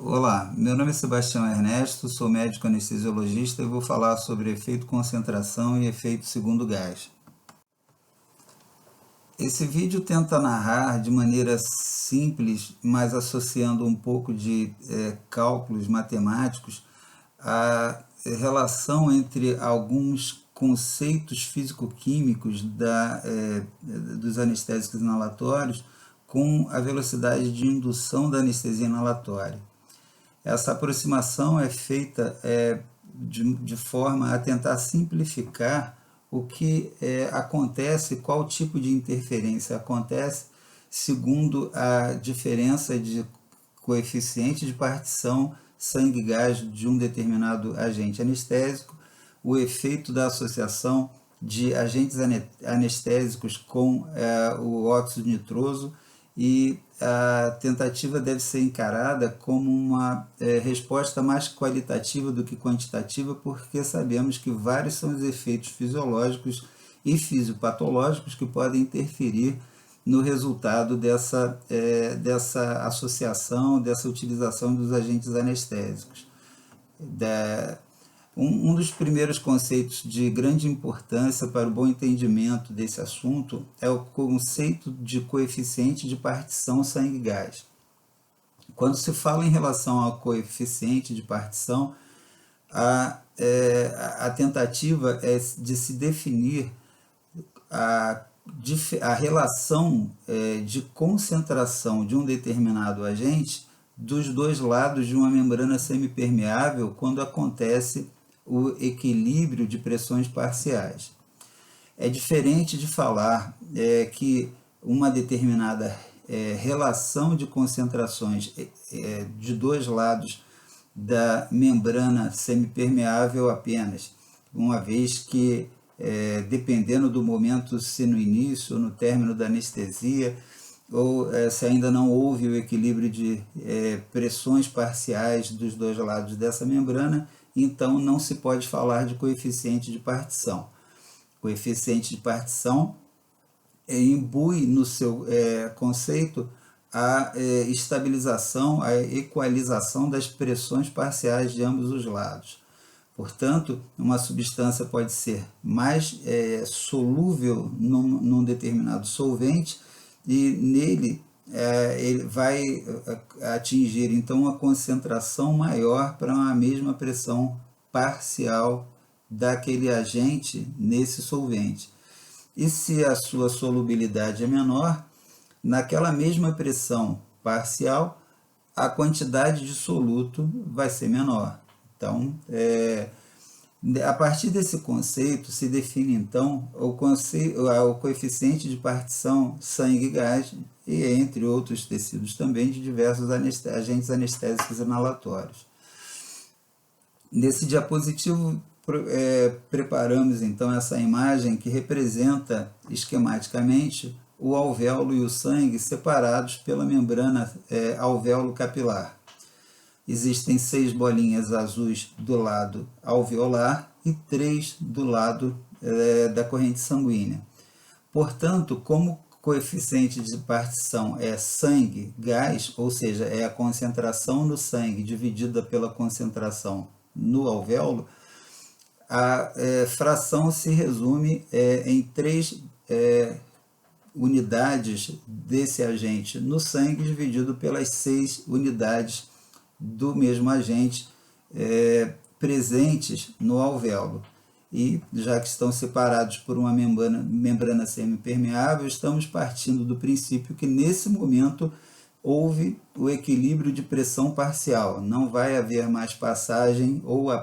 Olá, meu nome é Sebastião Ernesto, sou médico anestesiologista e vou falar sobre efeito concentração e efeito segundo gás. Esse vídeo tenta narrar de maneira simples, mas associando um pouco de cálculos matemáticos, a relação entre alguns conceitos físico-químicos dos anestésicos inalatórios com a velocidade de indução da anestesia inalatória. Essa aproximação é feita de forma a tentar simplificar o que acontece, qual tipo de interferência acontece segundo a diferença de coeficiente de partição sangue-gás de um determinado agente anestésico, o efeito da associação de agentes anestésicos com o óxido nitroso, e a tentativa deve ser encarada como uma resposta mais qualitativa do que quantitativa, porque sabemos que vários são os efeitos fisiológicos e fisiopatológicos que podem interferir no resultado dessa associação, dessa utilização dos agentes anestésicos. Um dos primeiros conceitos de grande importância para o bom entendimento desse assunto é o conceito de coeficiente de partição sangue-gás. Quando se fala em relação ao coeficiente de partição, a tentativa é de se definir a relação de concentração de um determinado agente dos dois lados de uma membrana semipermeável quando acontece o equilíbrio de pressões parciais. É diferente de falar que uma determinada relação de concentrações de dois lados da membrana semipermeável apenas, uma vez que, dependendo do momento, se no início ou no término da anestesia, ou se ainda não houve o equilíbrio de pressões parciais dos dois lados dessa membrana, então não se pode falar de coeficiente de partição. Coeficiente de partição imbui no seu conceito a estabilização, a equalização das pressões parciais de ambos os lados. Portanto, uma substância pode ser mais solúvel num determinado solvente, e nele ele vai atingir então uma concentração maior para uma mesma pressão parcial daquele agente nesse solvente. E se a sua solubilidade é menor, naquela mesma pressão parcial, a quantidade de soluto vai ser menor. Então, a partir desse conceito se define então o coeficiente de partição sangue-gás e entre outros tecidos também de diversos agentes anestésicos inalatórios. Nesse diapositivo preparamos então essa imagem que representa esquematicamente o alvéolo e o sangue separados pela membrana alvéolo capilar. Existem 6 bolinhas azuis do lado alveolar e 3 do lado da corrente sanguínea. Portanto, como o coeficiente de partição é sangue-gás, ou seja, é a concentração no sangue dividida pela concentração no alvéolo, a fração se resume em 3 unidades desse agente no sangue dividido pelas 6 unidades do mesmo agente presentes no alvéolo. E já que estão separados por uma membrana semipermeável, estamos partindo do princípio que nesse momento houve o equilíbrio de pressão parcial, não vai haver mais passagem ou a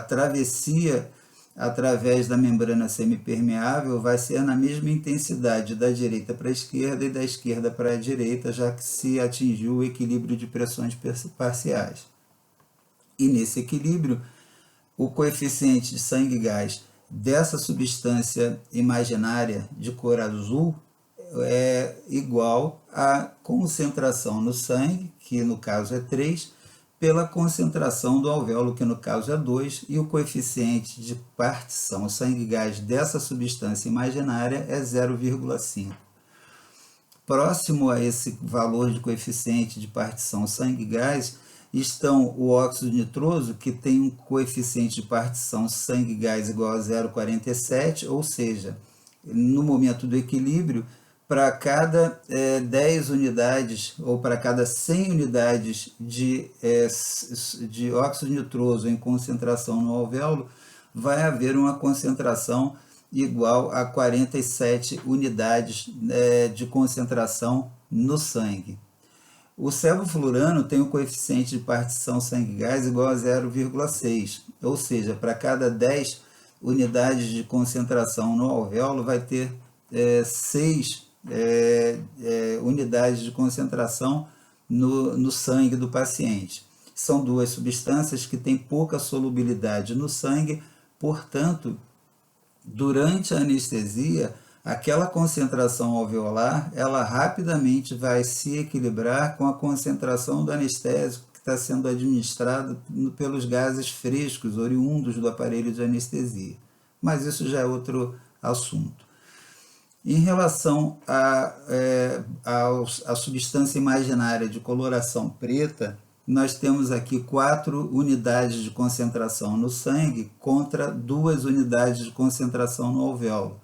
travessia através da membrana semipermeável vai ser na mesma intensidade da direita para a esquerda e da esquerda para a direita, já que se atingiu o equilíbrio de pressões parciais. E nesse equilíbrio, o coeficiente de sangue-gás dessa substância imaginária de cor azul é igual à concentração no sangue, que no caso é 3, pela concentração do alvéolo, que no caso é 2, e o coeficiente de partição sangue-gás dessa substância imaginária é 0,5. Próximo a esse valor de coeficiente de partição sangue-gás estão o óxido nitroso, que tem um coeficiente de partição sangue-gás igual a 0,47, ou seja, no momento do equilíbrio, para cada 10 unidades ou para cada 100 unidades de óxido nitroso em concentração no alvéolo, vai haver uma concentração igual a 47 unidades de concentração no sangue. O sevoflurano tem um coeficiente de partição sangue-gás igual a 0,6, ou seja, para cada 10 unidades de concentração no alvéolo vai ter 6 unidades de concentração no sangue do paciente. São duas substâncias que têm pouca solubilidade no sangue, portanto, durante a anestesia, aquela concentração alveolar, ela rapidamente vai se equilibrar com a concentração do anestésico que está sendo administrado pelos gases frescos oriundos do aparelho de anestesia. Mas isso já é outro assunto. Em relação à substância imaginária de coloração preta, nós temos aqui 4 unidades de concentração no sangue contra 2 unidades de concentração no alvéolo.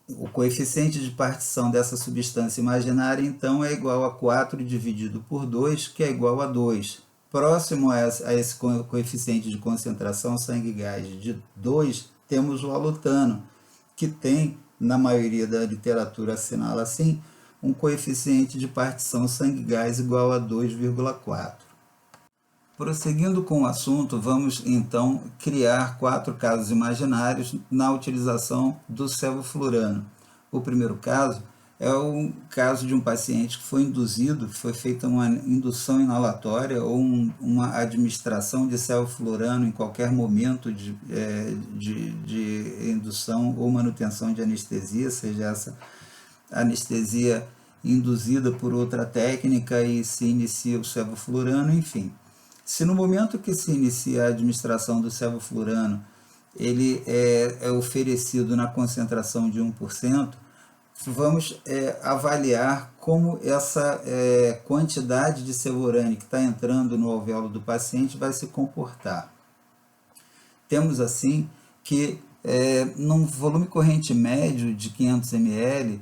O coeficiente de partição dessa substância imaginária, então, é igual a 4 dividido por 2, que é igual a 2. Próximo a esse coeficiente de concentração sangue-gás de 2, temos o alotano, que tem, na maioria da literatura assinala assim, um coeficiente de partição sangue-gás igual a 2,4. Prosseguindo com o assunto, vamos então criar 4 casos imaginários na utilização do sevoflurano. O primeiro caso é o caso de um paciente que foi induzido, foi feita uma indução inalatória ou uma administração de sevoflurano em qualquer momento de indução ou manutenção de anestesia, seja essa anestesia induzida por outra técnica e se inicia o sevoflurano, enfim. Se no momento que se inicia a administração do sevoflurano, ele é oferecido na concentração de 1%, vamos avaliar como essa quantidade de sevurane que está entrando no alvéolo do paciente vai se comportar. Temos assim que num volume corrente médio de 500 ml,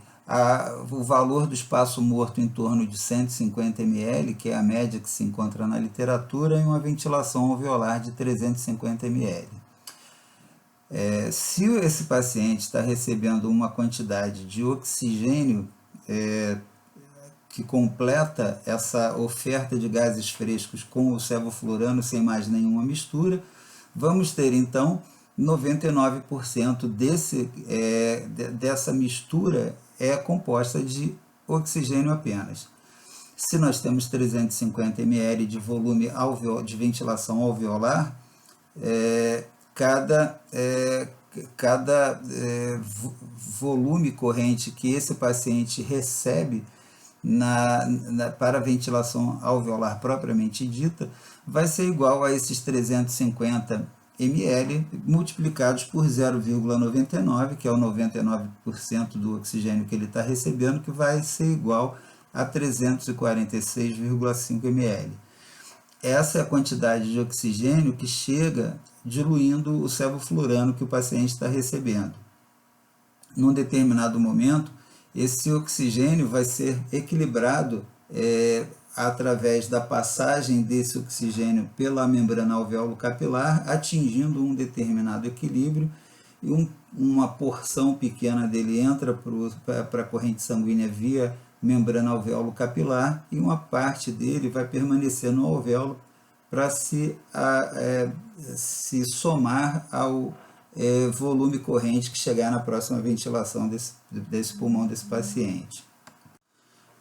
o valor do espaço morto em torno de 150 ml, que é a média que se encontra na literatura, e uma ventilação alveolar de 350 ml. Se esse paciente está recebendo uma quantidade de oxigênio que completa essa oferta de gases frescos com o sevoflurano sem mais nenhuma mistura, vamos ter então 99% dessa mistura é composta de oxigênio apenas. Se nós temos 350 ml de volume de ventilação alveolar, cada volume corrente que esse paciente recebe para a ventilação alveolar propriamente dita, vai ser igual a esses 350 ml multiplicados por 0,99, que é o 99% do oxigênio que ele está recebendo, que vai ser igual a 346,5 ml. Essa é a quantidade de oxigênio que chega diluindo o sevoflurano que o paciente está recebendo. Num determinado momento, esse oxigênio vai ser equilibrado através da passagem desse oxigênio pela membrana alveolo-capilar, atingindo um determinado equilíbrio, e uma porção pequena dele entra para a corrente sanguínea via membrana alveolo-capilar, e uma parte dele vai permanecer no alvéolo para se somar ao volume corrente que chegar na próxima ventilação desse pulmão desse paciente.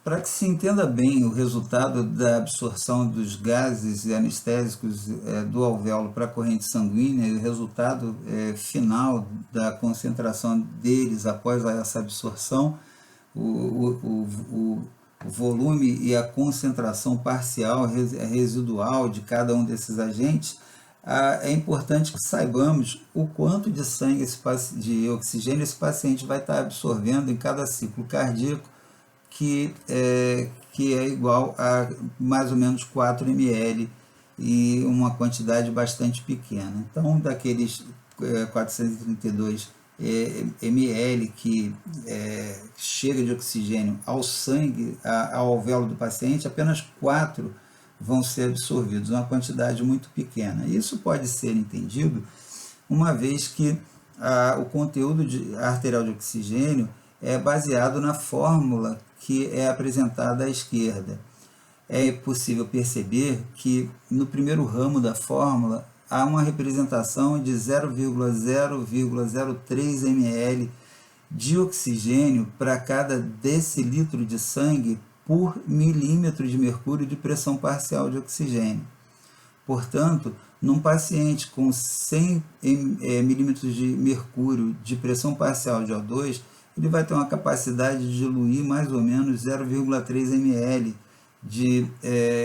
Para que se entenda bem o resultado da absorção dos gases anestésicos do alvéolo para a corrente sanguínea e o resultado final da concentração deles após essa absorção, o volume e a concentração parcial residual de cada um desses agentes, é importante que saibamos o quanto de sangue, de oxigênio esse paciente vai estar absorvendo em cada ciclo cardíaco que é igual a mais ou menos 4 ml, e uma quantidade bastante pequena. Então, daqueles 432 ml que chega de oxigênio ao sangue, ao alvéolo do paciente, apenas 4 vão ser absorvidos, uma quantidade muito pequena. Isso pode ser entendido uma vez que o conteúdo arterial de oxigênio é baseado na fórmula que é apresentada à esquerda. É possível perceber que no primeiro ramo da fórmula há uma representação de 0,003 ml de oxigênio para cada decilitro de sangue por milímetro de mercúrio de pressão parcial de oxigênio. Portanto, num paciente com 100 milímetros de mercúrio de pressão parcial de O2, ele vai ter uma capacidade de diluir mais ou menos 0,3 ml de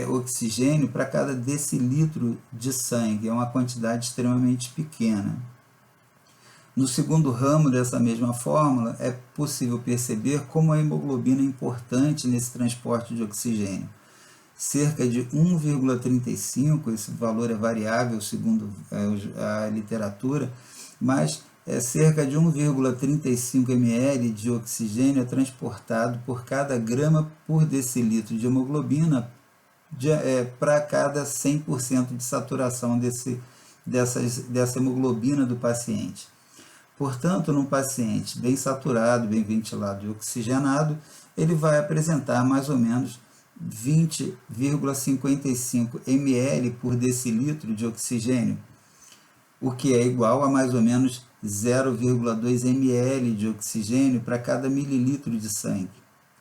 oxigênio para cada decilitro de sangue. É uma quantidade extremamente pequena. No segundo ramo dessa mesma fórmula, é possível perceber como a hemoglobina é importante nesse transporte de oxigênio. Cerca de 1,35, esse valor é variável segundo a literatura, mas cerca de 1,35 ml de oxigênio é transportado por cada grama por decilitro de hemoglobina para cada 100% de saturação dessa hemoglobina do paciente. Portanto, num paciente bem saturado, bem ventilado e oxigenado, ele vai apresentar mais ou menos 20,55 ml por decilitro de oxigênio, o que é igual a mais ou menos 0,2 ml de oxigênio para cada mililitro de sangue.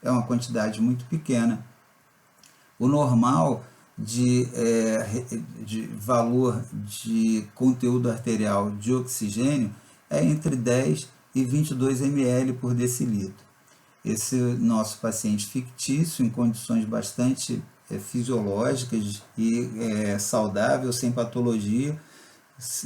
É uma quantidade muito pequena. O normal de valor de conteúdo arterial de oxigênio é entre 10 e 22 ml por decilitro. Esse nosso paciente fictício, em condições bastante fisiológicas e saudável, sem patologia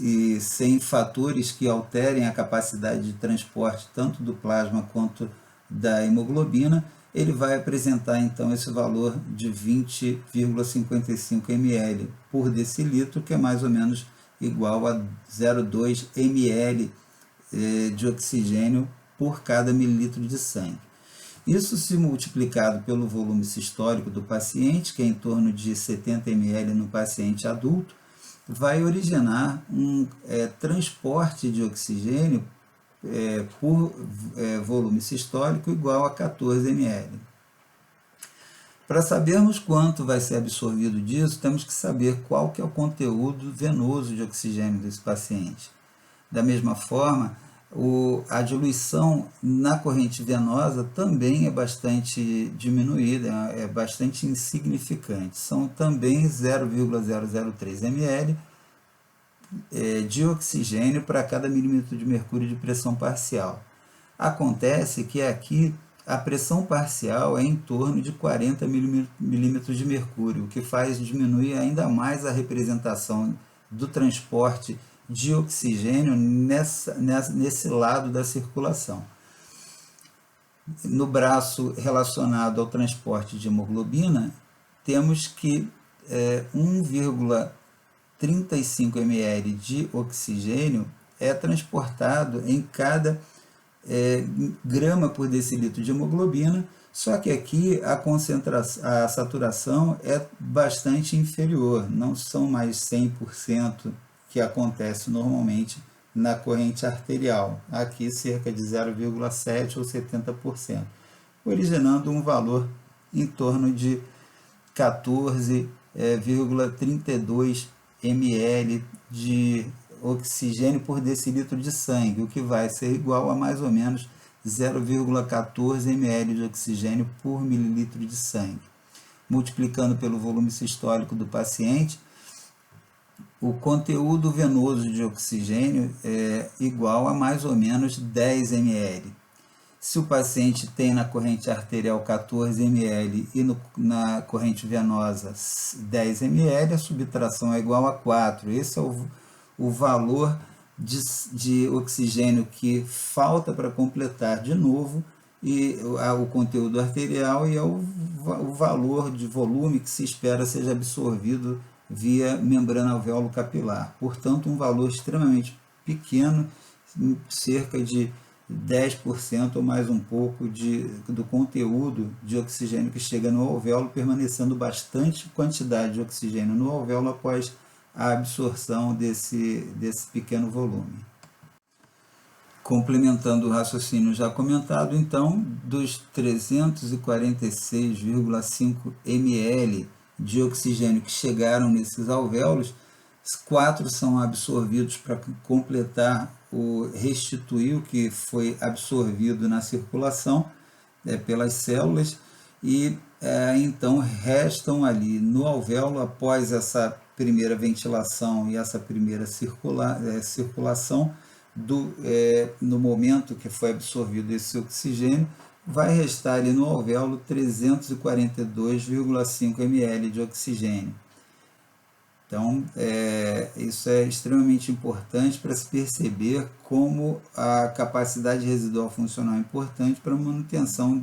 e sem fatores que alterem a capacidade de transporte tanto do plasma quanto da hemoglobina, ele vai apresentar então esse valor de 20,55 ml por decilitro, que é mais ou menos igual a 0,2 ml de oxigênio por cada mililitro de sangue. Isso, se multiplicado pelo volume sistólico do paciente, que é em torno de 70 ml no paciente adulto, vai originar um transporte de oxigênio por volume sistólico igual a 14 ml. Para sabermos quanto vai ser absorvido disso, temos que saber qual que é o conteúdo venoso de oxigênio desse paciente. Da mesma forma, a diluição na corrente venosa também é bastante diminuída, é bastante insignificante. São também 0,003 ml de oxigênio para cada milímetro de mercúrio de pressão parcial. Acontece que aqui a pressão parcial é em torno de 40 milímetros de mercúrio, o que faz diminuir ainda mais a representação do transporte de oxigênio nesse lado da circulação. No braço relacionado ao transporte de hemoglobina, temos que 1,35 ml de oxigênio é transportado em cada grama por decilitro de hemoglobina, só que aqui a saturação é bastante inferior, não são mais 100%, que acontece normalmente na corrente arterial, aqui cerca de 0,7% ou 70%, originando um valor em torno de 14,32 ml de oxigênio por decilitro de sangue, o que vai ser igual a mais ou menos 0,14 ml de oxigênio por mililitro de sangue. Multiplicando pelo volume sistólico do paciente, o conteúdo venoso de oxigênio é igual a mais ou menos 10 ml. Se o paciente tem na corrente arterial 14 ml e na corrente venosa 10 ml, a subtração é igual a 4. Esse é o valor de oxigênio que falta para completar de novo e o conteúdo arterial e o valor de volume que se espera seja absorvido via membrana alvéolo capilar. Portanto, um valor extremamente pequeno, cerca de 10% ou mais um pouco do conteúdo de oxigênio que chega no alvéolo, permanecendo bastante quantidade de oxigênio no alvéolo após a absorção desse pequeno volume. Complementando o raciocínio já comentado, então, dos 346,5 ml de oxigênio que chegaram nesses alvéolos, 4 são absorvidos para completar restituir o que foi absorvido na circulação pelas células, e então restam ali no alvéolo, após essa primeira ventilação e essa primeira circulação, no momento que foi absorvido esse oxigênio, vai restar ali no alvéolo 342,5 ml de oxigênio. Então, isso é extremamente importante para se perceber como a capacidade residual funcional é importante para a manutenção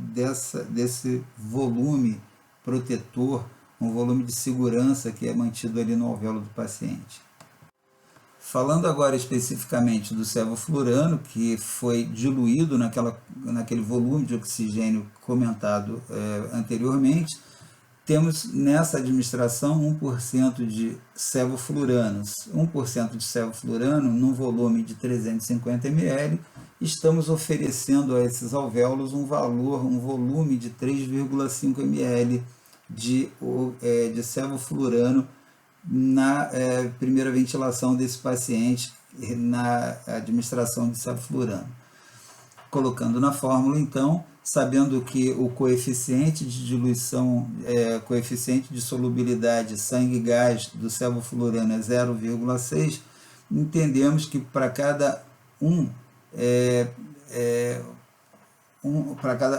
desse volume protetor, um volume de segurança que é mantido ali no alvéolo do paciente. Falando agora especificamente do sevoflurano, que foi diluído naquele volume de oxigênio comentado anteriormente, temos nessa administração 1% de sevofluranos. 1% de sevoflurano num volume de 350 ml, estamos oferecendo a esses alvéolos um volume de 3,5 ml de sevoflurano na primeira ventilação desse paciente, na administração de sevoflurano. Colocando na fórmula, então, sabendo que o coeficiente de diluição, coeficiente de solubilidade sangue-gás do sevoflurano é 0,6, entendemos que para cada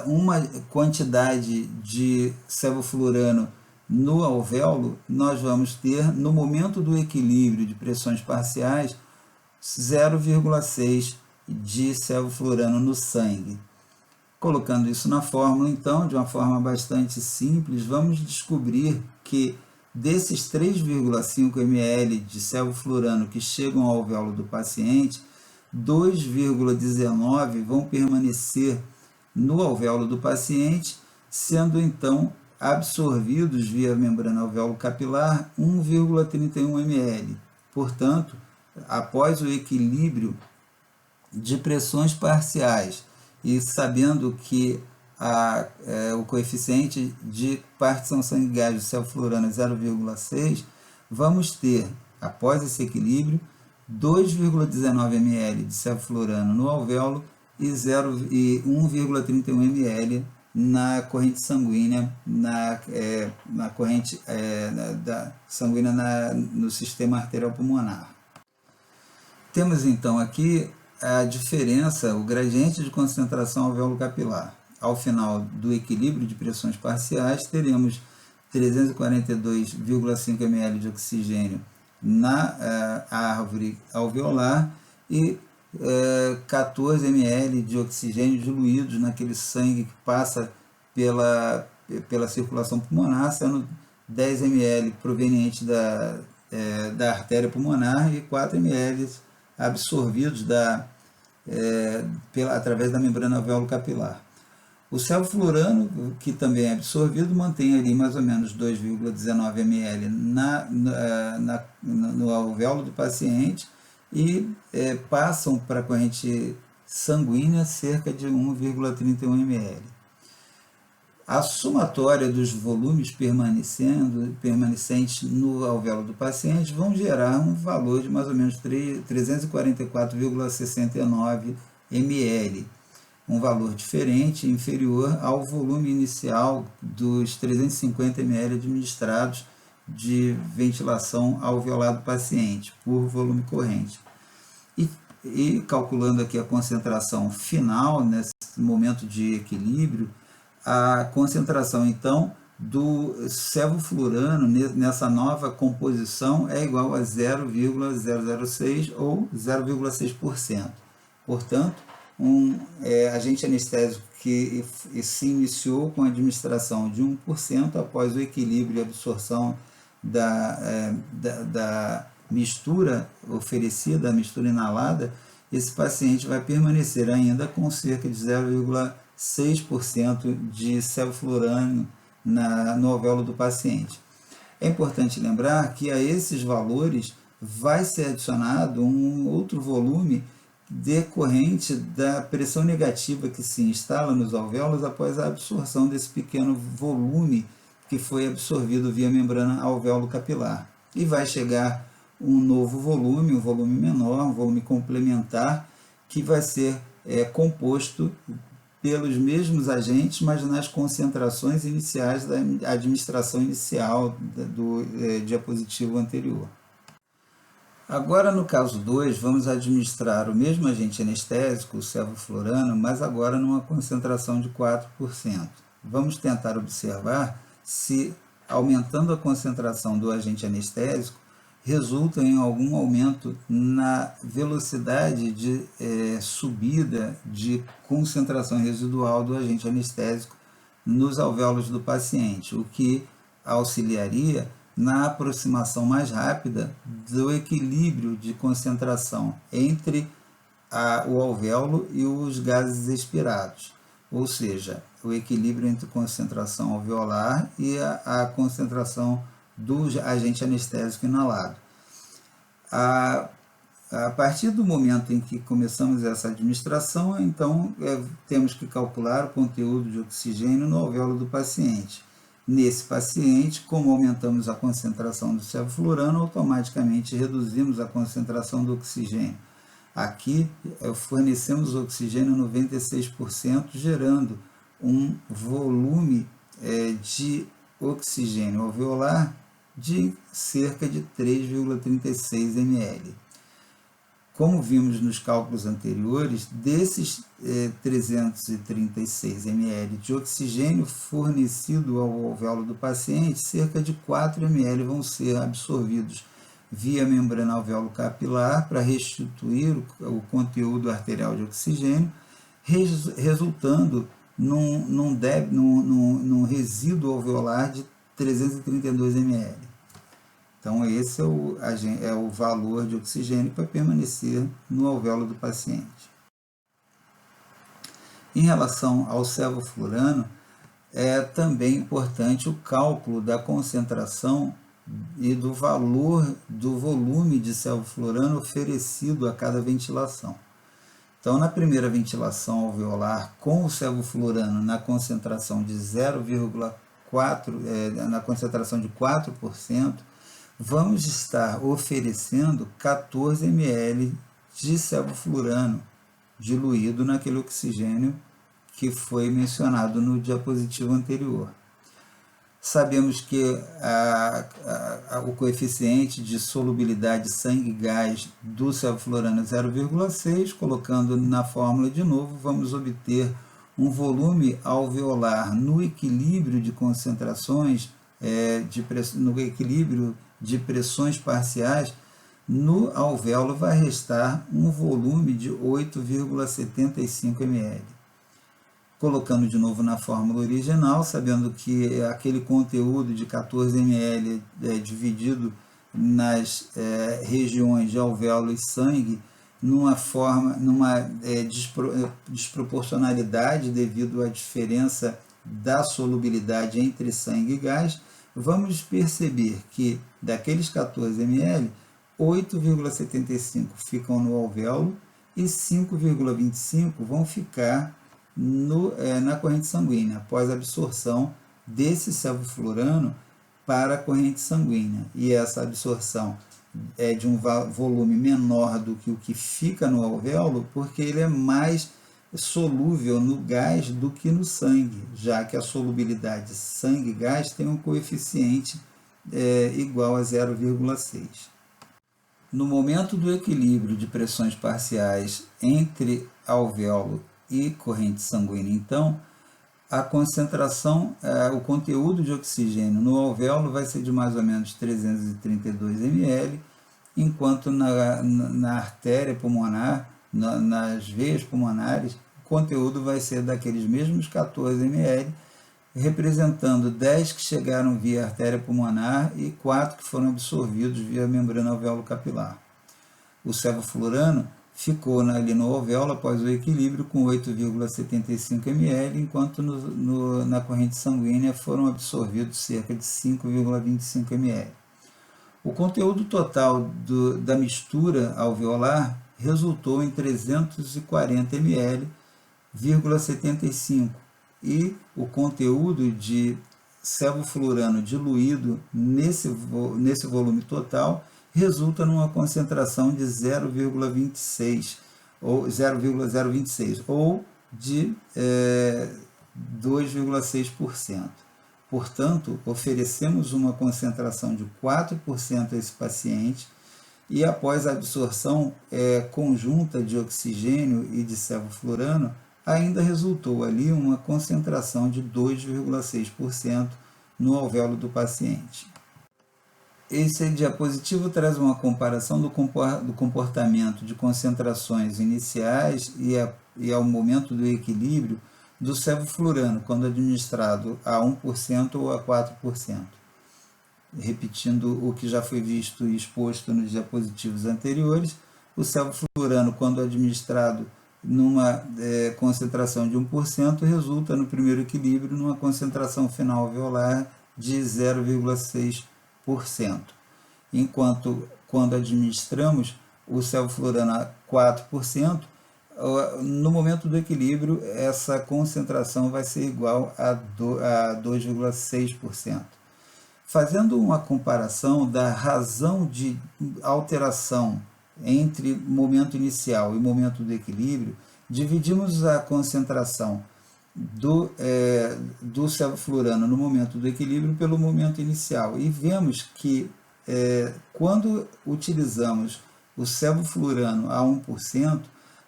uma quantidade de sevoflurano no alvéolo, nós vamos ter, no momento do equilíbrio de pressões parciais, 0,6 de sevoflurano no sangue. Colocando isso na fórmula, então, de uma forma bastante simples, vamos descobrir que desses 3,5 ml de sevoflurano que chegam ao alvéolo do paciente, 2,19 vão permanecer no alvéolo do paciente, sendo então absorvidos via membrana alvéolo capilar 1,31 ml. Portanto, após o equilíbrio de pressões parciais e sabendo que o coeficiente de partição sangue-gás do sevoflurano é 0,6, vamos ter, após esse equilíbrio, 2,19 ml de sevoflurano no alvéolo e 1,31 ml na corrente sanguínea, na corrente sanguínea no sistema arterial pulmonar. Temos então aqui a diferença, o gradiente de concentração alvéolo capilar. Ao final do equilíbrio de pressões parciais, teremos 342,5 ml de oxigênio na árvore alveolar e 14 ml de oxigênio diluídos naquele sangue que passa pela circulação pulmonar, sendo 10 ml proveniente da artéria pulmonar e 4 ml absorvidos através da membrana alvéolo capilar. O sevoflurano, que também é absorvido, mantém ali mais ou menos 2,19 ml no alvéolo do paciente e passam para a corrente sanguínea cerca de 1,31 ml. A somatória dos volumes permanecentes no alvéolo do paciente vão gerar um valor de mais ou menos 344,69 ml, um valor diferente, inferior ao volume inicial dos 350 ml administrados de ventilação alveolar do paciente por volume corrente. E calculando aqui a concentração final, nesse momento de equilíbrio, a concentração então do sevoflurano nessa nova composição é igual a 0,006 ou 0,6%. Portanto, agente anestésico que se iniciou com a administração de 1% após o equilíbrio e absorção da mistura oferecida, a mistura inalada. Esse paciente vai permanecer ainda com cerca de 0,6% de sevoflurano no alvéolo do paciente. É importante lembrar que a esses valores vai ser adicionado um outro volume decorrente da pressão negativa que se instala nos alvéolos após a absorção desse pequeno volume que foi absorvido via membrana alvéolo capilar. E vai chegar um novo volume, um volume menor, um volume complementar, que vai ser composto pelos mesmos agentes, mas nas concentrações iniciais da administração inicial do diapositivo anterior. Agora, no caso 2, vamos administrar o mesmo agente anestésico, o sevoflurano, mas agora numa concentração de 4%. Vamos tentar observar se, aumentando a concentração do agente anestésico, resulta em algum aumento na velocidade de subida de concentração residual do agente anestésico nos alvéolos do paciente, o que auxiliaria na aproximação mais rápida do equilíbrio de concentração entre o alvéolo e os gases expirados, ou seja, o equilíbrio entre concentração alveolar e a concentração do agente anestésico inalado. A partir do momento em que começamos essa administração, então temos que calcular o conteúdo de oxigênio no alvéolo do paciente. Nesse paciente, como aumentamos a concentração do sevoflurano, automaticamente reduzimos a concentração do oxigênio. Aqui fornecemos oxigênio 96%, gerando um volume de oxigênio alveolar de cerca de 3,36 ml. Como vimos nos cálculos anteriores, desses 336 ml de oxigênio fornecido ao alvéolo do paciente, cerca de 4 ml vão ser absorvidos via membrana alvéolo capilar para restituir o conteúdo arterial de oxigênio, resultando num resíduo alveolar de 332 ml. Então, esse é o valor de oxigênio para permanecer no alvéolo do paciente. Em relação ao sevoflurano, é também importante o cálculo da concentração e do valor do volume de sevoflurano oferecido a cada ventilação. Então, na primeira ventilação alveolar com o sevoflurano na concentração de 4%, vamos estar oferecendo 14 ml de sevoflurano diluído naquele oxigênio que foi mencionado no diapositivo anterior. Sabemos que o coeficiente de solubilidade sangue-gás do sevoflurano é 0,6, colocando na fórmula de novo, vamos obter um volume alveolar no equilíbrio de concentrações, no equilíbrio de pressões parciais. No alvéolo vai restar um volume de 8,75 ml. Colocando de novo na fórmula original, sabendo que aquele conteúdo de 14 ml dividido nas regiões de alvéolo e sangue, numa desproporcionalidade devido à diferença da solubilidade entre sangue e gás, vamos perceber que daqueles 14 ml, 8,75 ficam no alvéolo e 5,25 vão ficar na corrente sanguínea, após a absorção desse sevoflurano para a corrente sanguínea. E essa absorção é de um volume menor do que o que fica no alvéolo, porque ele é mais solúvel no gás do que no sangue, já que a solubilidade sangue-gás tem um coeficiente igual a 0,6. No momento do equilíbrio de pressões parciais entre alvéolo e corrente sanguínea, então, a concentração, o conteúdo de oxigênio no alvéolo vai ser de mais ou menos 332 ml, enquanto na artéria pulmonar nas veias pulmonares, o conteúdo vai ser daqueles mesmos 14 ml, representando 10 que chegaram via artéria pulmonar e 4 que foram absorvidos via membrana alveolo-capilar. O sevoflurano ficou ali no alvéolo após o equilíbrio com 8,75 ml, enquanto na corrente sanguínea foram absorvidos cerca de 5,25 ml. O conteúdo total da mistura alveolar resultou em 340 ml, 0,75, e o conteúdo de sevoflurano diluído nesse volume total resulta numa concentração de 0,26 ou 0,026 ou de 2,6%. Portanto, oferecemos uma concentração de 4% a esse paciente e após a absorção conjunta de oxigênio e de sevoflurano, ainda resultou ali uma concentração de 2,6% no alvéolo do paciente. Esse diapositivo traz uma comparação do comportamento de concentrações iniciais e ao momento do equilíbrio do sevoflurano, quando administrado a 1% ou a 4%. Repetindo o que já foi visto e exposto nos diapositivos anteriores, o sevoflurano, quando administrado numa concentração de 1%, resulta no primeiro equilíbrio numa concentração final alveolar de 0,6%. Enquanto quando administramos o sevoflurano a 4%, no momento do equilíbrio essa concentração vai ser igual a 2,6%. Fazendo uma comparação da razão de alteração entre momento inicial e momento do equilíbrio, dividimos a concentração do sevoflurano no momento do equilíbrio pelo momento inicial e vemos que quando utilizamos o sevoflurano a 1%,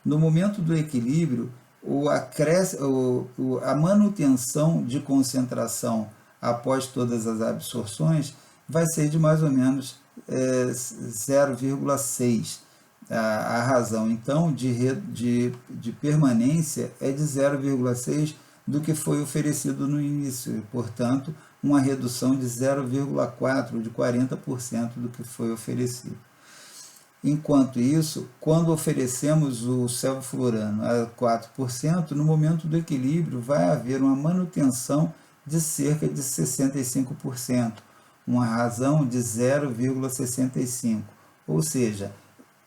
no momento do equilíbrio, a manutenção de concentração após todas as absorções vai ser de mais ou menos 0,6. A razão, então, de permanência é de 0,6 do que foi oferecido no início, e, portanto, uma redução de 0,4, de 40% do que foi oferecido. Enquanto isso, quando oferecemos o sevoflurano a 4%, no momento do equilíbrio vai haver uma manutenção de cerca de 65%, uma razão de 0,65, ou seja,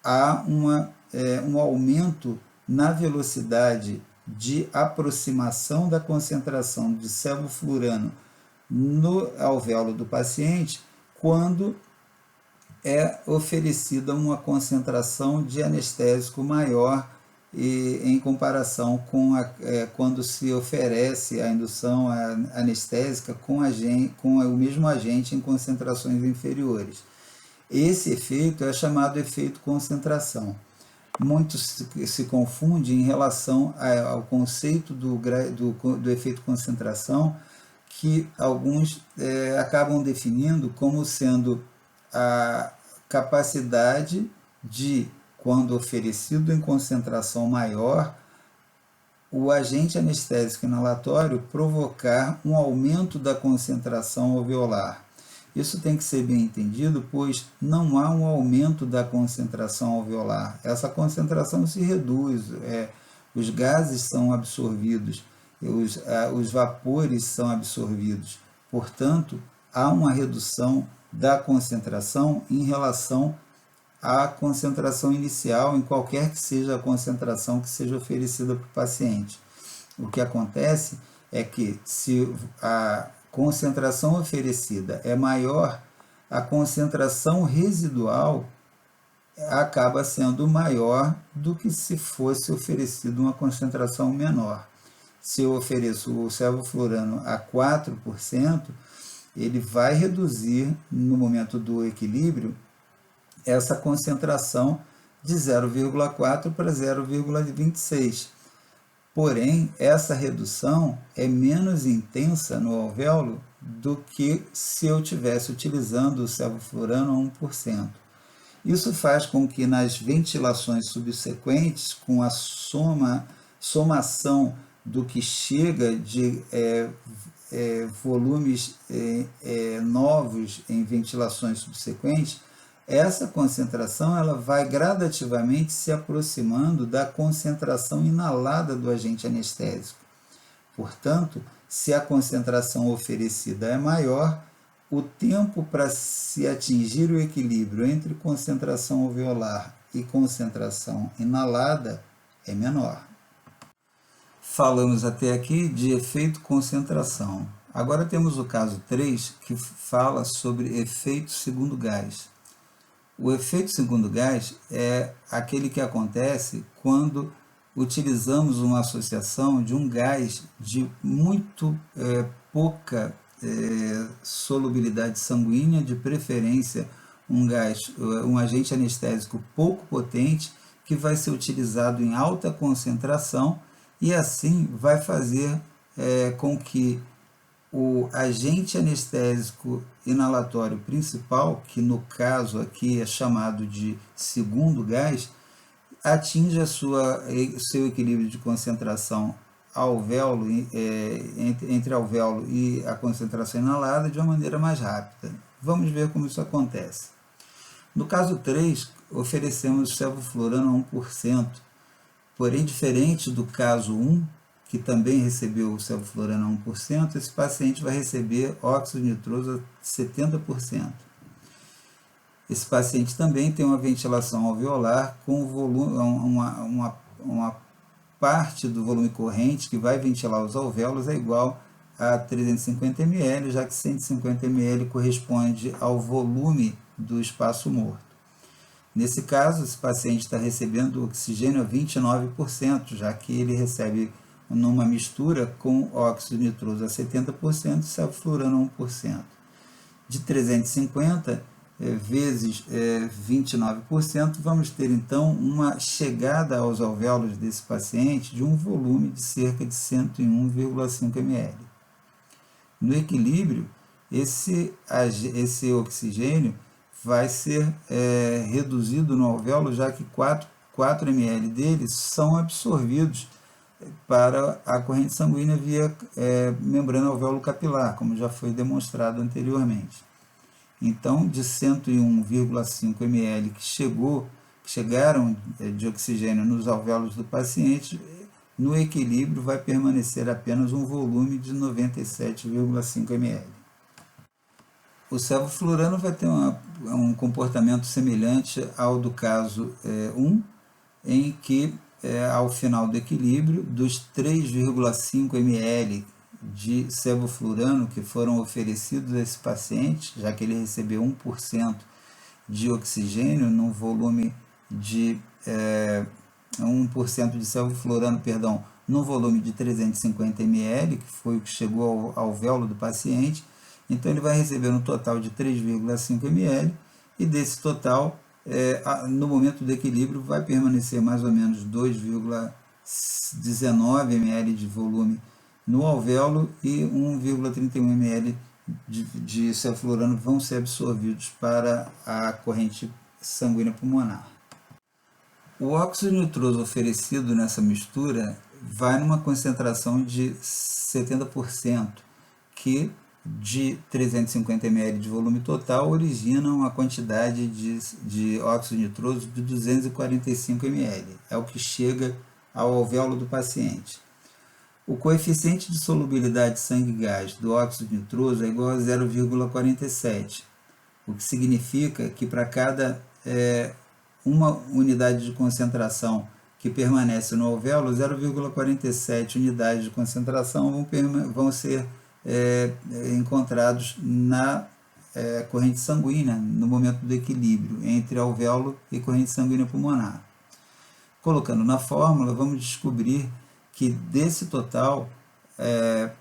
há um aumento na velocidade de aproximação da concentração de sevoflurano no alvéolo do paciente quando é oferecida uma concentração de anestésico maior em comparação com quando se oferece a indução anestésica com o mesmo agente em concentrações inferiores. Esse efeito é chamado efeito concentração. Muito se confunde em relação ao conceito do efeito concentração, que alguns acabam definindo como sendo a capacidade de, quando oferecido em concentração maior, o agente anestésico inalatório provocar um aumento da concentração alveolar. Isso tem que ser bem entendido, pois não há um aumento da concentração alveolar. Essa concentração se reduz, os gases são absorvidos, os vapores são absorvidos. Portanto, há uma redução da concentração em relação à concentração inicial, em qualquer que seja a concentração que seja oferecida para o paciente. O que acontece é que se a concentração oferecida é maior, a concentração residual acaba sendo maior do que se fosse oferecido uma concentração menor. Se eu ofereço o sevoflurano a 4%, ele vai reduzir, no momento do equilíbrio, essa concentração de 0,4 para 0,26. Porém, essa redução é menos intensa no alvéolo do que se eu estivesse utilizando o sevoflurano a 1%. Isso faz com que nas ventilações subsequentes, com a somação do que chega de volumes novos em ventilações subsequentes, essa concentração ela vai gradativamente se aproximando da concentração inalada do agente anestésico. Portanto, se a concentração oferecida é maior, o tempo para se atingir o equilíbrio entre concentração alveolar e concentração inalada é menor. Falamos até aqui de efeito concentração. Agora temos o caso 3, que fala sobre efeito segundo gás. O efeito segundo gás é aquele que acontece quando utilizamos uma associação de um gás de muito pouca solubilidade sanguínea, de preferência um agente anestésico pouco potente, que vai ser utilizado em alta concentração e assim vai fazer com que o agente anestésico inalatório principal, que no caso aqui é chamado de segundo gás, atinja seu equilíbrio de concentração alvéolo, entre alvéolo e a concentração inalada de uma maneira mais rápida. Vamos ver como isso acontece. No caso 3, oferecemos sevoflurano a 1%, porém, diferente do caso 1, que também recebeu sevoflurano a 1%, esse paciente vai receber óxido nitroso a 70%. Esse paciente também tem uma ventilação alveolar com volume, uma parte do volume corrente que vai ventilar os alvéolos é igual a 350 ml, já que 150 ml corresponde ao volume do espaço morto. Nesse caso, esse paciente está recebendo oxigênio a 29%, já que ele recebe numa mistura com óxido nitroso a 70% e sevoflurano a 1%. De 350 vezes 29%, vamos ter então uma chegada aos alvéolos desse paciente de um volume de cerca de 101,5 ml. No equilíbrio, esse oxigênio vai ser reduzido no alvéolo, já que 4 ml deles são absorvidos para a corrente sanguínea via membrana alvéolo capilar, como já foi demonstrado anteriormente. Então, de 101,5 ml que chegaram de oxigênio nos alvéolos do paciente, no equilíbrio vai permanecer apenas um volume de 97,5 ml. O sevoflurano vai ter um comportamento semelhante ao do caso 1, em que ao final do equilíbrio, dos 3,5 ml de sevoflurano que foram oferecidos a esse paciente, já que ele recebeu 1% de oxigênio no volume de 1% de sevoflurano, no volume de 350 ml, que foi o que chegou ao alvéolo do paciente. Então ele vai receber um total de 3,5 ml e desse total, no momento do equilíbrio, vai permanecer mais ou menos 2,19 ml de volume no alvéolo e 1,31 ml de sevoflurano vão ser absorvidos para a corrente sanguínea pulmonar. O óxido nitroso oferecido nessa mistura vai numa concentração de 70%, que de 350 ml de volume total origina uma quantidade de óxido nitroso de 245 ml, é o que chega ao alvéolo do paciente. O coeficiente de solubilidade sangue-gás do óxido nitroso é igual a 0,47, o que significa que para cada uma unidade de concentração que permanece no alvéolo, 0,47 unidades de concentração vão ser encontrados na corrente sanguínea no momento do equilíbrio entre alvéolo e corrente sanguínea pulmonar. Colocando na fórmula, vamos descobrir que desse total,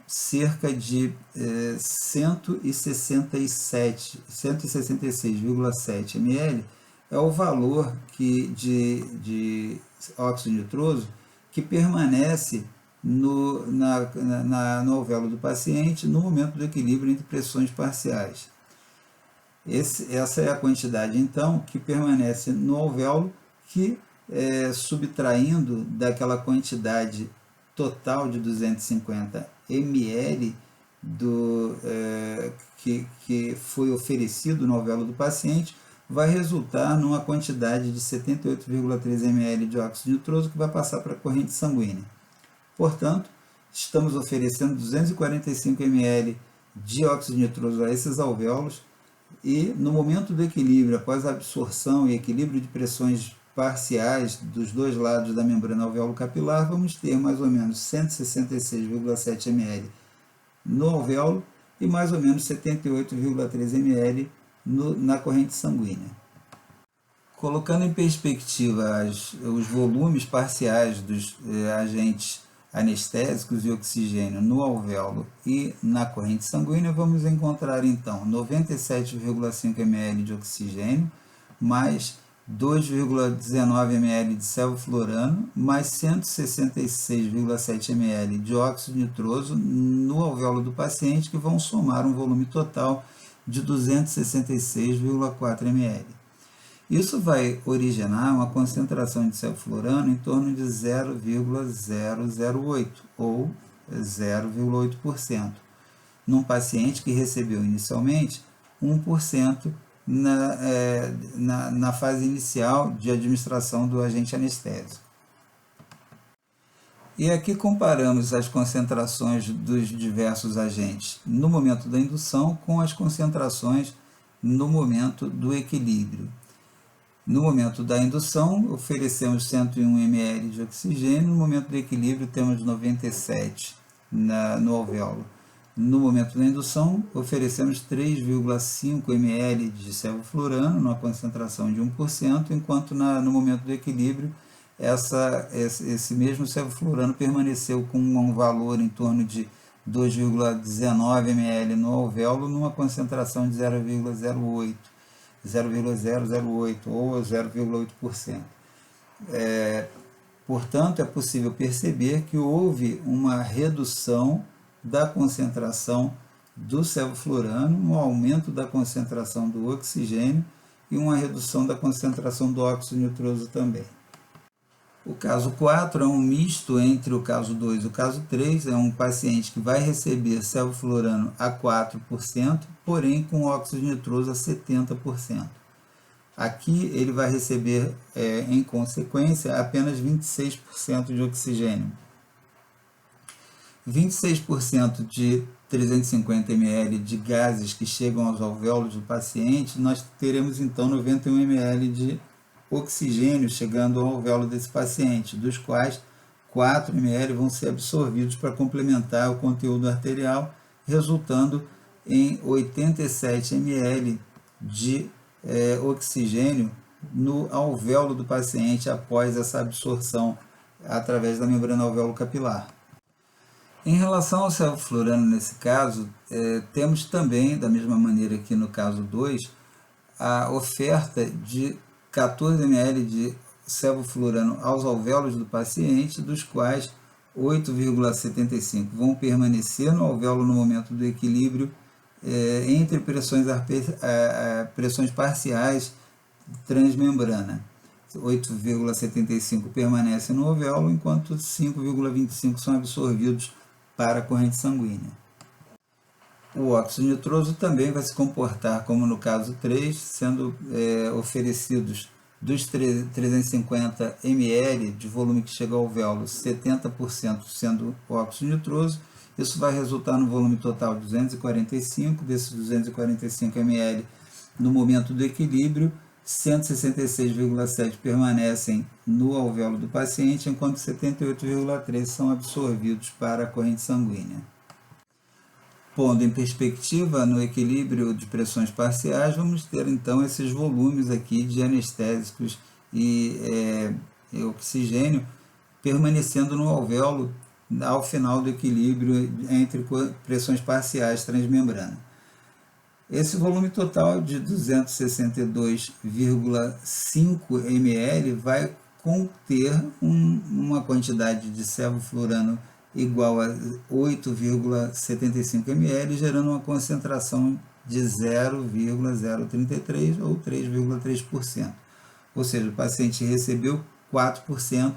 cerca de 166,7 ml é o valor de óxido nitroso que permanece no alvéolo do paciente no momento do equilíbrio entre pressões parciais. Essa é a quantidade, então, que permanece no alvéolo, que subtraindo daquela quantidade total de 250 ml que foi oferecido no alvéolo do paciente, vai resultar numa quantidade de 78,3 ml de óxido nitroso que vai passar para a corrente sanguínea. Portanto, estamos oferecendo 245 ml de óxido nitroso a esses alvéolos e no momento do equilíbrio, após a absorção e equilíbrio de pressões parciais dos dois lados da membrana alvéolo capilar, vamos ter mais ou menos 166,7 ml no alvéolo e mais ou menos 78,3 ml na corrente sanguínea. Colocando em perspectiva os volumes parciais dos agentes anestésicos e oxigênio no alvéolo e na corrente sanguínea, vamos encontrar então 97,5 ml de oxigênio, mais 2,19 ml de sevoflurano, mais 166,7 ml de óxido nitroso no alvéolo do paciente, que vão somar um volume total de 266,4 ml. Isso vai originar uma concentração de sevoflurano em torno de 0,008 ou 0,8%, num paciente que recebeu inicialmente 1% na fase inicial de administração do agente anestésico. E aqui comparamos as concentrações dos diversos agentes no momento da indução com as concentrações no momento do equilíbrio. No momento da indução, oferecemos 101 ml de oxigênio, no momento do equilíbrio temos 97 no alvéolo. No momento da indução, oferecemos 3,5 ml de sevoflurano, numa concentração de 1%, enquanto no momento do equilíbrio, esse mesmo sevoflurano permaneceu com um valor em torno de 2,19 ml no alvéolo, numa concentração de 0,008 ou 0,8%. Portanto, é possível perceber que houve uma redução da concentração do sevoflurano, um aumento da concentração do oxigênio e uma redução da concentração do óxido nitroso também. O caso 4 é um misto entre o caso 2 e o caso 3, é um paciente que vai receber sevoflurano a 4%, porém com óxido nitroso a 70%. Aqui ele vai receber, em consequência, apenas 26% de oxigênio. 26% de 350 ml de gases que chegam aos alvéolos do paciente, nós teremos então 91 ml de oxigênio chegando ao alvéolo desse paciente, dos quais 4 ml vão ser absorvidos para complementar o conteúdo arterial, resultando em 87 ml de oxigênio no alvéolo do paciente após essa absorção através da membrana alvéolo capilar. Em relação ao sevoflurano, nesse caso, temos também, da mesma maneira que no caso 2, a oferta de 14 ml de sevoflurano aos alvéolos do paciente, dos quais 8,75 vão permanecer no alvéolo no momento do equilíbrio entre pressões parciais transmembrana. 8,75 permanece no alvéolo, enquanto 5,25 são absorvidos para a corrente sanguínea. O óxido nitroso também vai se comportar como no caso 3, sendo oferecidos dos 350 ml de volume que chega ao alvéolo, 70% sendo óxido nitroso. Isso vai resultar no volume total de 245, desses 245 ml no momento do equilíbrio, 166,7 permanecem no alvéolo do paciente, enquanto 78,3 são absorvidos para a corrente sanguínea. Pondo em perspectiva, no equilíbrio de pressões parciais, vamos ter então esses volumes aqui de anestésicos e oxigênio permanecendo no alvéolo ao final do equilíbrio entre pressões parciais transmembrana. Esse volume total de 262,5 ml vai conter uma quantidade de sevoflurano igual a 8,75 ml, gerando uma concentração de 0,033 ou 3,3%. Ou seja, o paciente recebeu 4%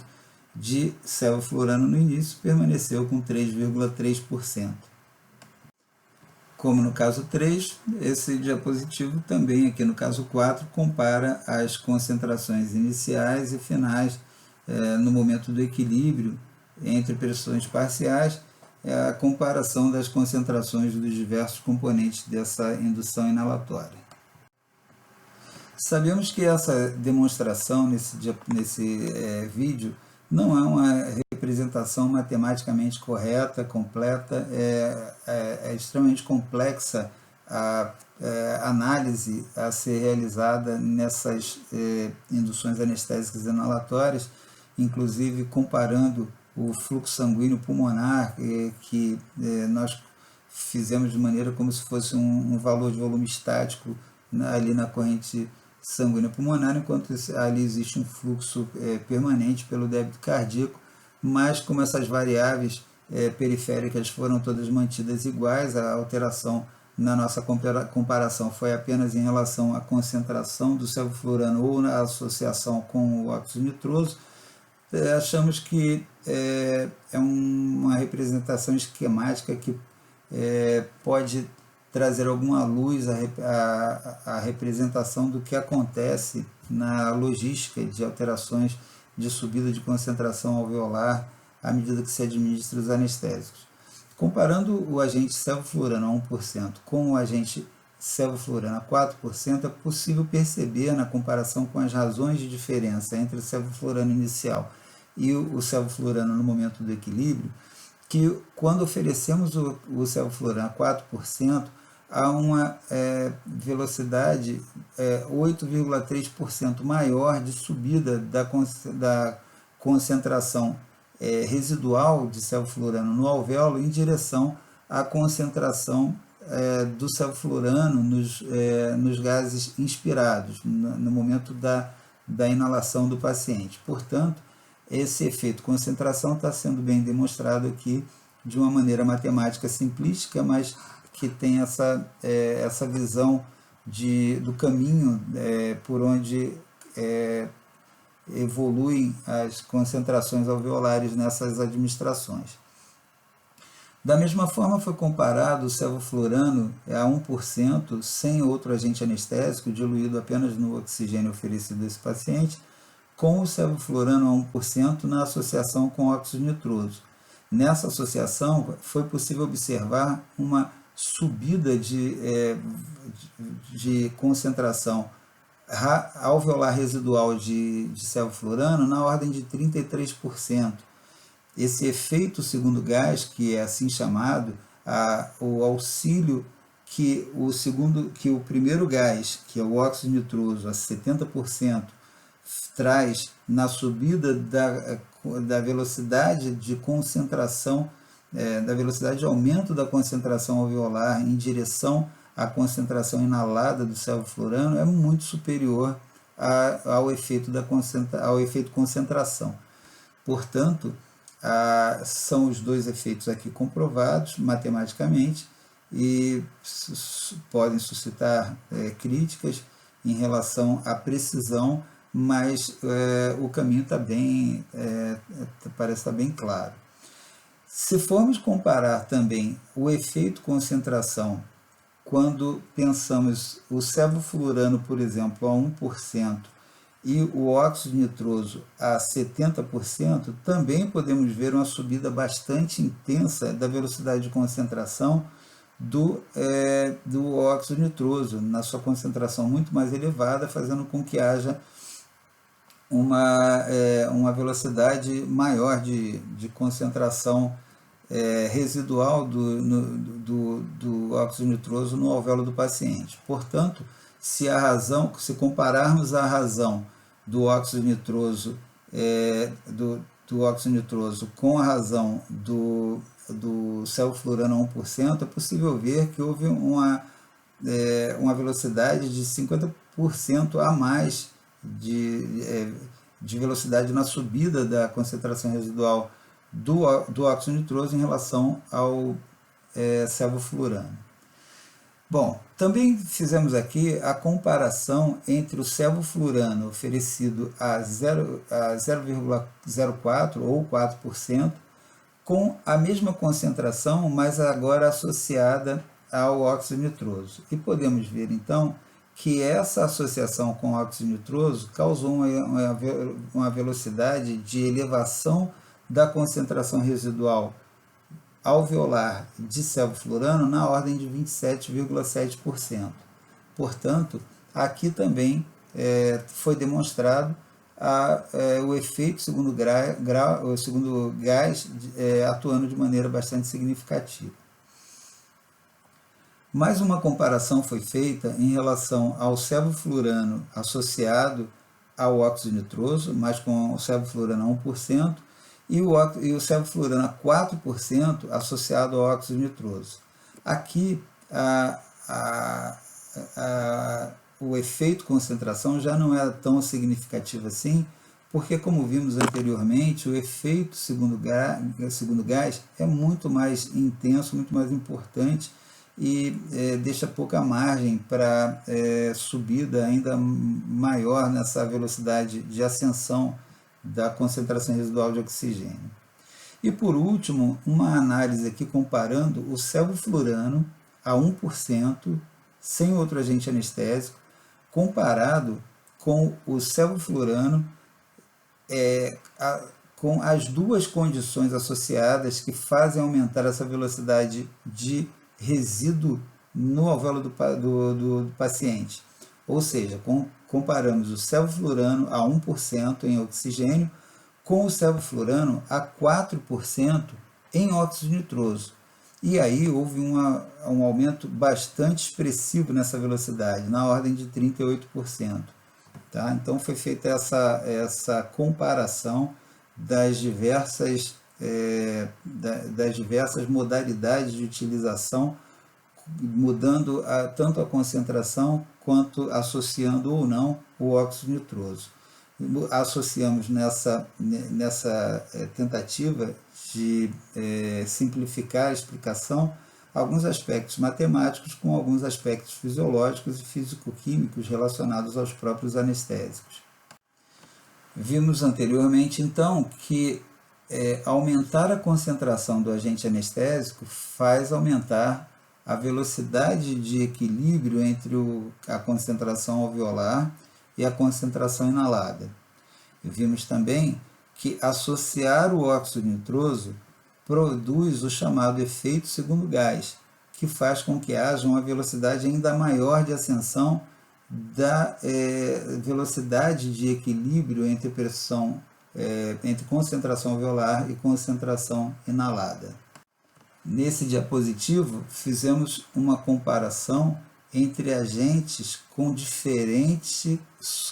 de sevoflurano no início, permaneceu com 3,3%. Como no caso 3, esse diapositivo também, aqui no caso 4, compara as concentrações iniciais e finais no momento do equilíbrio entre pressões parciais, a comparação das concentrações dos diversos componentes dessa indução inalatória. Sabemos que essa demonstração nesse vídeo não é uma representação matematicamente correta, completa, é extremamente complexa a análise a ser realizada nessas induções anestésicas inalatórias, inclusive comparando o fluxo sanguíneo pulmonar, que nós fizemos de maneira como se fosse um valor de volume estático ali na corrente sanguínea pulmonar, enquanto ali existe um fluxo permanente pelo débito cardíaco, mas como essas variáveis periféricas foram todas mantidas iguais, a alteração na nossa comparação foi apenas em relação à concentração do sevoflurano ou na associação com o óxido nitroso. Achamos que é uma representação esquemática que pode trazer alguma luz à representação do que acontece na logística de alterações de subida de concentração alveolar à medida que se administra os anestésicos. Comparando o agente sevoflurano a 1% com o agente sevoflurano a 4%, é possível perceber na comparação com as razões de diferença entre o sevoflurano inicial e o sevoflurano no momento do equilíbrio, que quando oferecemos o sevoflurano a 4%, há uma velocidade 8,3% maior de subida da concentração residual de sevoflurano no alvéolo em direção à concentração do sevoflurano nos gases inspirados, no momento da inalação do paciente. Portanto, esse efeito concentração está sendo bem demonstrado aqui de uma maneira matemática simplística, mas que tem essa visão do caminho por onde evoluem as concentrações alveolares nessas administrações. Da mesma forma, foi comparado o sevoflurano a 1% sem outro agente anestésico, diluído apenas no oxigênio oferecido a esse paciente, com o sevoflurano a 1% na associação com óxido nitroso. Nessa associação, foi possível observar uma subida de concentração alveolar residual de sevoflurano na ordem de 33%. Esse efeito segundo gás, que é assim chamado, o auxílio que o primeiro gás, que é o óxido nitroso, a 70%, traz na subida da velocidade de concentração, da velocidade de aumento da concentração alveolar em direção à concentração inalada do sevoflurano, é muito superior ao efeito concentração. Portanto, são os dois efeitos aqui comprovados matematicamente e podem suscitar críticas em relação à precisão, mas o caminho parece estar bem claro. Se formos comparar também o efeito concentração, quando pensamos o sevoflurano, por exemplo, a 1% e o óxido nitroso a 70%, também podemos ver uma subida bastante intensa da velocidade de concentração do óxido nitroso, na sua concentração muito mais elevada, fazendo com que haja uma velocidade maior de concentração residual do óxido nitroso no alvéolo do paciente. Portanto, se compararmos a razão do óxido nitroso do óxido nitroso com a razão do sevoflurano a 1%, é possível ver que houve uma velocidade de 50% a mais de velocidade na subida da concentração residual do óxido nitroso em relação ao sevoflurano. Bom, também fizemos aqui a comparação entre o sevoflurano oferecido a 0,04 ou 4% com a mesma concentração, mas agora associada ao óxido nitroso. E podemos ver então que essa associação com o óxido nitroso causou uma velocidade de elevação da concentração residual alveolar de sevoflurano na ordem de 27,7%. Portanto, aqui também foi demonstrado o efeito segundo gás atuando de maneira bastante significativa. Mais uma comparação foi feita em relação ao sevoflurano associado ao óxido nitroso, mas com o sevoflurano a 1%, e o sevoflurano a 4% associado ao óxido nitroso. Aqui, o efeito concentração já não é tão significativo assim, porque, como vimos anteriormente, o efeito segundo gás é muito mais intenso, muito mais importante e deixa pouca margem para subida ainda maior nessa velocidade de ascensão da concentração residual de oxigênio. E por último, uma análise aqui comparando o sevoflurano a 1%, sem outro agente anestésico, comparado com o sevoflurano com as duas condições associadas que fazem aumentar essa velocidade de resíduo no alvéolo do paciente. Ou seja, comparamos o sevoflurano a 1% em oxigênio com o sevoflurano a 4% em óxido nitroso. E aí houve um aumento bastante expressivo nessa velocidade, na ordem de 38%. Tá? Então foi feita essa comparação das diversas modalidades de utilização, mudando tanto a concentração quanto associando ou não o óxido nitroso. Associamos nessa tentativa de simplificar a explicação alguns aspectos matemáticos com alguns aspectos fisiológicos e físico-químicos relacionados aos próprios anestésicos. Vimos anteriormente, então, que aumentar a concentração do agente anestésico faz aumentar a velocidade de equilíbrio entre a concentração alveolar e a concentração inalada. E vimos também que associar o óxido nitroso produz o chamado efeito segundo gás, que faz com que haja uma velocidade ainda maior de ascensão da velocidade de equilíbrio entre entre concentração alveolar e concentração inalada. Nesse diapositivo, fizemos uma comparação entre agentes com diferentes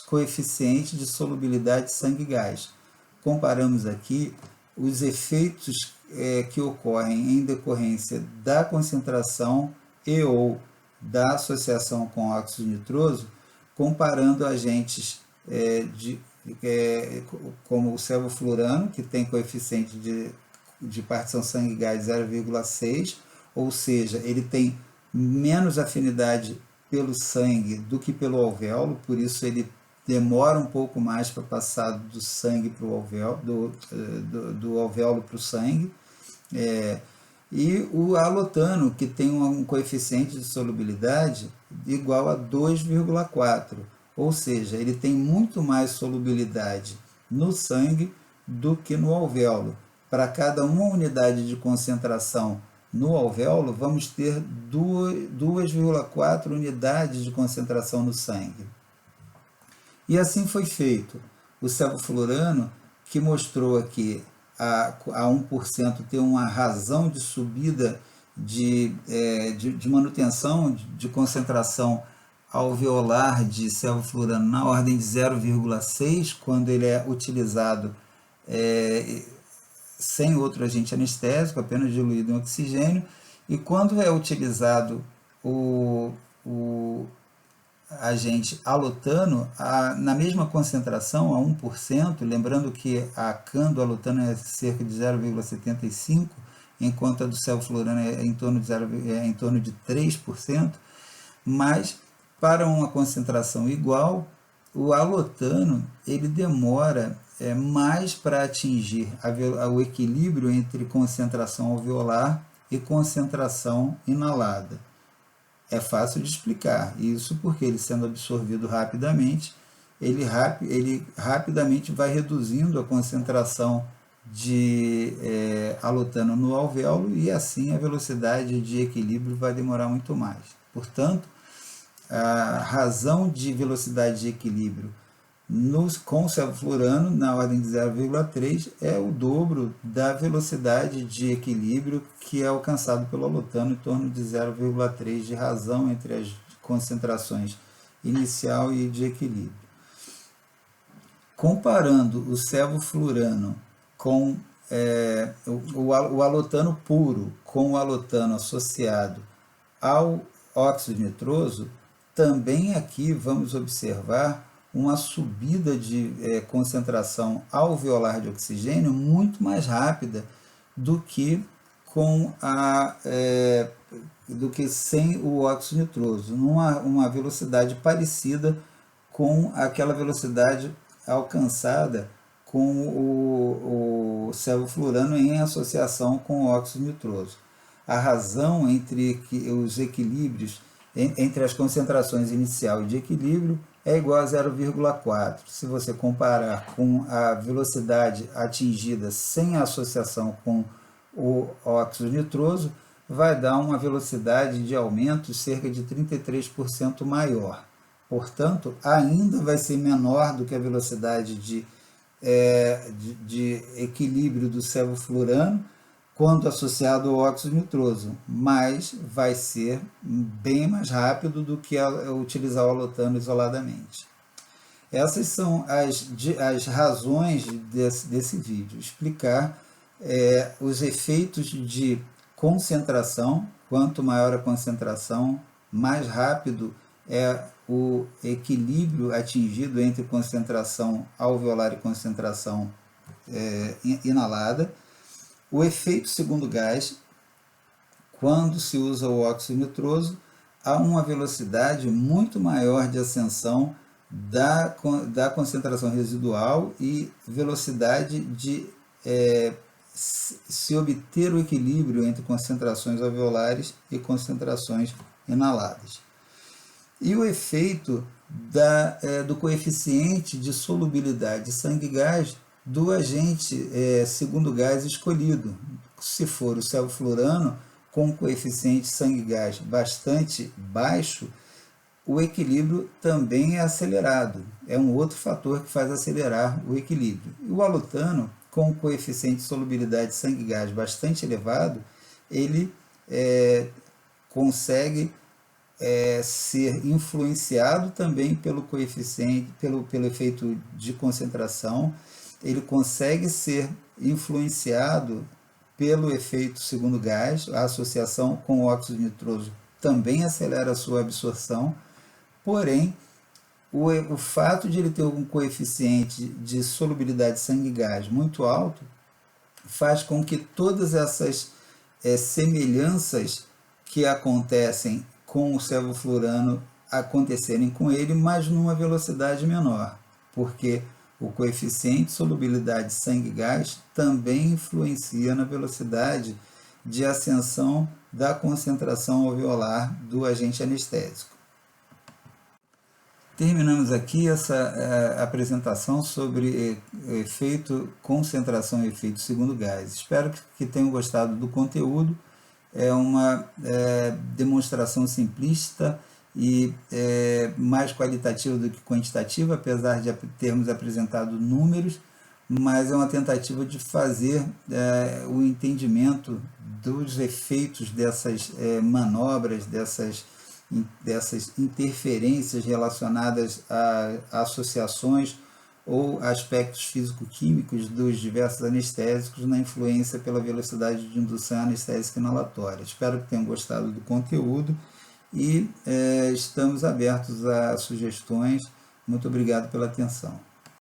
coeficientes de solubilidade de sangue e gás. Comparamos aqui os efeitos que ocorrem em decorrência da concentração e ou da associação com óxido nitroso, comparando agentes como o sevoflurano, que tem coeficiente de partição sangue-gás 0,6, ou seja, ele tem menos afinidade pelo sangue do que pelo alvéolo, por isso ele demora um pouco mais para passar do sangue para o alvéolo, do alvéolo para o sangue. E o alotano, que tem um coeficiente de solubilidade igual a 2,4, ou seja, ele tem muito mais solubilidade no sangue do que no alvéolo. Para cada uma unidade de concentração no alvéolo, vamos ter 2,4 unidades de concentração no sangue. E assim foi feito. O sevoflurano, que mostrou aqui a 1% ter uma razão de subida de manutenção de concentração alveolar de sevoflurano na ordem de 0,6, quando ele é utilizado sem outro agente anestésico, apenas diluído em oxigênio, e quando é utilizado o agente alotano, na mesma concentração, a 1%, lembrando que a CAN do alotano é cerca de 0,75, enquanto a do sevoflurano é em torno de 3%, mas para uma concentração igual, o alotano ele demora mais para atingir o equilíbrio entre concentração alveolar e concentração inalada. É fácil de explicar isso porque ele sendo absorvido rapidamente, ele rapidamente vai reduzindo a concentração de alotano no alvéolo e assim a velocidade de equilíbrio vai demorar muito mais. Portanto, a razão de velocidade de equilíbrio com o sevoflurano na ordem de 0,3 é o dobro da velocidade de equilíbrio que é alcançado pelo alotano, em torno de 0,3 de razão entre as concentrações inicial e de equilíbrio. Comparando o sevoflurano com o alotano puro com o alotano associado ao óxido nitroso, também aqui vamos observar uma subida de concentração alveolar de oxigênio muito mais rápida do que do que sem o óxido nitroso, uma velocidade parecida com aquela velocidade alcançada com o sevoflurano em associação com o óxido nitroso. A razão entre os equilíbrios, entre as concentrações inicial e de equilíbrio, é igual a 0,4. Se você comparar com a velocidade atingida sem a associação com o óxido nitroso, vai dar uma velocidade de aumento cerca de 33% maior. Portanto, ainda vai ser menor do que a velocidade de equilíbrio do sevoflurano quando associado ao óxido nitroso, mas vai ser bem mais rápido do que utilizar o alotano isoladamente. Essas são as razões desse vídeo, explicar os efeitos de concentração. Quanto maior a concentração, mais rápido é o equilíbrio atingido entre concentração alveolar e concentração inalada. O efeito segundo gás, quando se usa o óxido nitroso, há uma velocidade muito maior de ascensão da concentração residual e velocidade de se obter o equilíbrio entre concentrações alveolares e concentrações inaladas. E o efeito do coeficiente de solubilidade de sangue e gás do agente segundo gás escolhido. Se for o sevoflurano com coeficiente sangue e gás bastante baixo, o equilíbrio também é acelerado. É um outro fator que faz acelerar o equilíbrio. E o alotano, com coeficiente de solubilidade de sangue e gás bastante elevado, ele consegue ser influenciado também pelo coeficiente, pelo efeito de concentração. Ele consegue ser influenciado pelo efeito segundo gás, a associação com o óxido nitroso também acelera a sua absorção, porém, o fato de ele ter um coeficiente de solubilidade de sangue e gás muito alto faz com que todas essas semelhanças que acontecem com o sevoflurano acontecerem com ele, mas numa velocidade menor, porque o coeficiente de solubilidade de sangue e gás também influencia na velocidade de ascensão da concentração alveolar do agente anestésico. Terminamos aqui essa apresentação sobre efeito concentração e efeito segundo gás. Espero que tenham gostado do conteúdo. É uma demonstração simplista e mais qualitativa do que quantitativa, apesar de termos apresentado números, mas é uma tentativa de fazer o entendimento dos efeitos dessas manobras, dessas interferências relacionadas a associações ou aspectos físico-químicos dos diversos anestésicos na influência pela velocidade de indução anestésica inalatória. Espero que tenham gostado do conteúdo e estamos abertos a sugestões. Muito obrigado pela atenção.